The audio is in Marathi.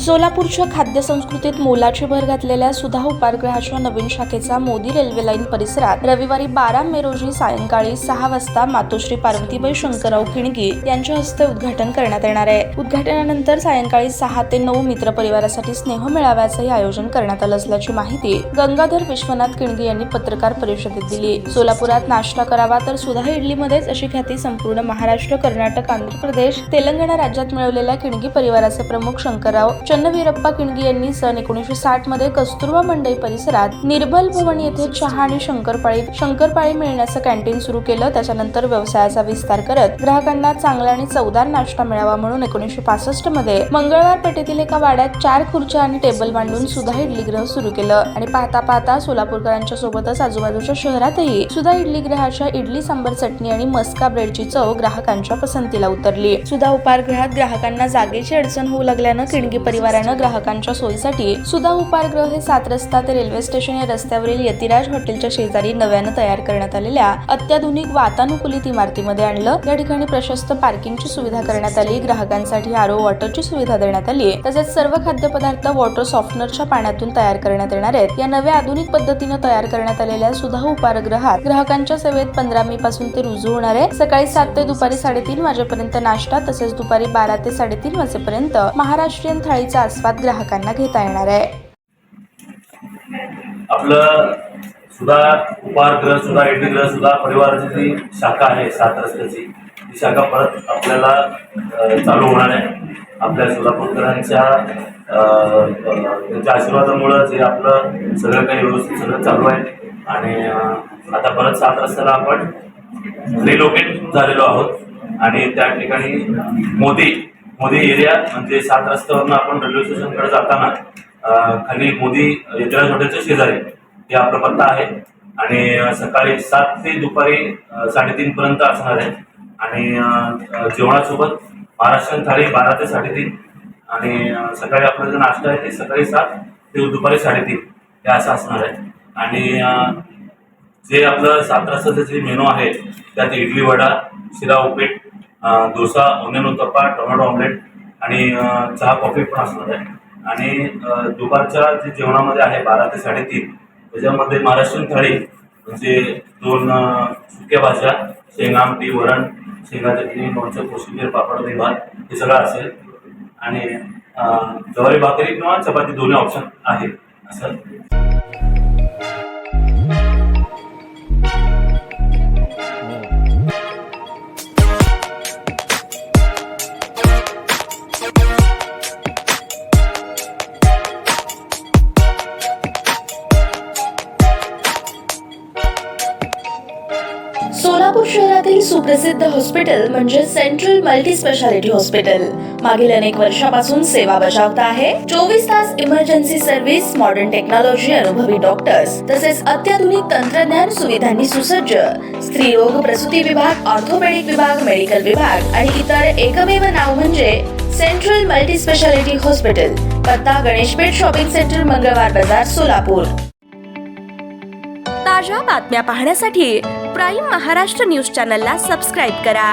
सोलापूरच्या खाद्य संस्कृतीत मोलाची भर घातलेल्या सुधा उपाहारगृहाच्या नवीन शाखेचा मोदी रेल्वे लाईन परिसरात रविवारी 12 मे रोजी सायंकाळी 6 वाजता मातोश्री पार्वतीबाई शंकरराव किणगी यांच्या हस्ते उद्घाटन करण्यात येणार आहे। उद्घाटनानंतर सायंकाळी 6 ते 9 मित्र परिवारासाठी स्नेह मेळाव्याचंही आयोजन करण्यात आलं असल्याची माहिती गंगाधर विश्वनाथ किणगी यांनी पत्रकार परिषदेत दिली। सोलापुरात नाश्ता करावा तर सुधा इडलीमध्येच अशी ख्याती संपूर्ण महाराष्ट्र, कर्नाटक, आंध्र प्रदेश, तेलंगणा राज्यात मिळवलेल्या किणगी परिवाराचे प्रमुख शंकरराव चन्नवीरप्पा किणगी यांनी सन 1960 मध्ये कस्तुरबा मंडई परिसरात निर्भल भवन येथे चहा आणि शंकरपाळी मिळण्याचं कॅन्टीन सुरू केलं। त्याच्यानंतर व्यवसायाचा विस्तार करत ग्राहकांना चांगला आणि चवदार नाश्ता मिळावा म्हणून 1965 मध्ये मंगळवार पेठेतील एका वाड्यात 4 खुर्च्या आणि टेबल मांडून सुधा इडलीगृह सुरू केलं आणि पाहता पाहता सोलापूरकरांच्या सोबतच आजूबाजूच्या शहरातही सुधा इडलीगृहाच्या इडली सांबर चटणी आणि मस्का ब्रेडची चव ग्राहकांच्या पसंतीला उतरली। सुधा उपाहारगृहात ग्राहकांना जागेची अडचण होऊ लागल्यानं किणगी परिवारानं ग्राहकांच्या सोयीसाठी सुधा उपाहारगृह हे 7 रस्ता ते रेल्वे स्टेशन या रस्त्यावरील यतिराज हॉटेलच्या शेजारी नव्यानं तयार करण्यात आलेल्या अत्याधुनिक वातानुकूलित इमारतीमध्ये आणलं। या ठिकाणी प्रशस्त पार्किंगची सुविधा करण्यात आली, ग्राहकांसाठी आरओ वॉटरची सुविधा देण्यात आली, तसेच सर्व खाद्यपदार्थ वॉटर सॉफ्टनरच्या पाण्यातून तयार करण्यात येणार आहेत। या नव्या आधुनिक पद्धतीने तयार करण्यात आलेल्या सुधा उपाहारगृहात ग्राहकांच्या सेवेत 15 मे पासून ते रुजू होणार आहे। सकाळी 7 ते दुपारी 3:30 वाजेपर्यंत नाश्ता तसेच दुपारी 12 ते 3:30 वाजेपर्यंत महाराष्ट्रीयन थाळीचा आस्वाद ग्राहकांना घेता येणार आहे। आपलं सुधा उपाहारगृह, सुधा इडलीगृह, सुधा परिवाराची जी शाखा आहे 7 रस्त्याची, ती शाखा परत आपल्याला चालू होणार आहे। आपल्या सोलापूरकरांच्या त्यांच्या आशीर्वादामुळे जे आपलं सगळं काही व्यवस्थित सगळं चालू आहे आणि आता परत 7 रस्त्याला आपण रिलोकेट झालेलो आहोत आणि त्या ठिकाणी मोदी एरिया म्हणजे 7 रस्त्यावरून आपण रेल्वे स्टेशनकडे जाताना खाली मोदी यतिराज हॉटेलच्या शेजारी हे आपला पत्ता आहे आणि सकाळी 7 ते दुपारी 3:30 पर्यंत असणार आहे आणि जेवणासोबत महाराष्ट्रीयन थाळी 12 ते 3:30 आणि सकाळी आपला जो नाश्ता आहे ते सकाळी 7 ते दुपारी 3:30 हे असं असणार आहे आणि जे आपलं 7 रस्त्याचं जे मेनू आहे त्यात इडली वडा, शिरा उपीट, dosa, onion uttappa, tomato omelette आणि चहा कॉफी पण असणार आहे आणि दुपारच्या जे जेवणामध्ये आहे 12 ते 3:30 त्याच्यामध्ये महाराष्ट्रीयन थाळी म्हणजे 2 सुक्या भाज्या, शेंगा आमटी, वरण, शेंगा चटणी, लोणचं, कोशिंबीर, पापड, दही भात हे सगळं असेल आणि ज्वारी भाकरी किंवा चपाती दोन्ही ऑप्शन आहे असं। सोलापूर शहरातील सुप्रसिद्ध हॉस्पिटल म्हणजे सेंट्रल मल्टी स्पेशालिटी हॉस्पिटल मागील अनेक वर्षापासून सेवा बजावत आहे। 24 तास इमर्जन्सी सर्व्हिस, मॉडर्न टेक्नॉलॉजी, अनुभवी डॉक्टर्स तसेच अत्याधुनिक तंत्रज्ञान सुविधांनी सुसज्ज स्त्रीरोग प्रसूती विभाग, ऑर्थोपेडिक विभाग, मेडिकल विभाग आणि इतर एकमेव नाव म्हणजे सेंट्रल मल्टी स्पेशालिटी हॉस्पिटल। पत्ता गणेशपेठ शॉपिंग सेंटर, मंगळवार बाजार, सोलापूर। ताज्या बातम्या पाहण्यासाठी प्राईम महाराष्ट्र न्यूज चॅनलला सबस्क्राईब करा।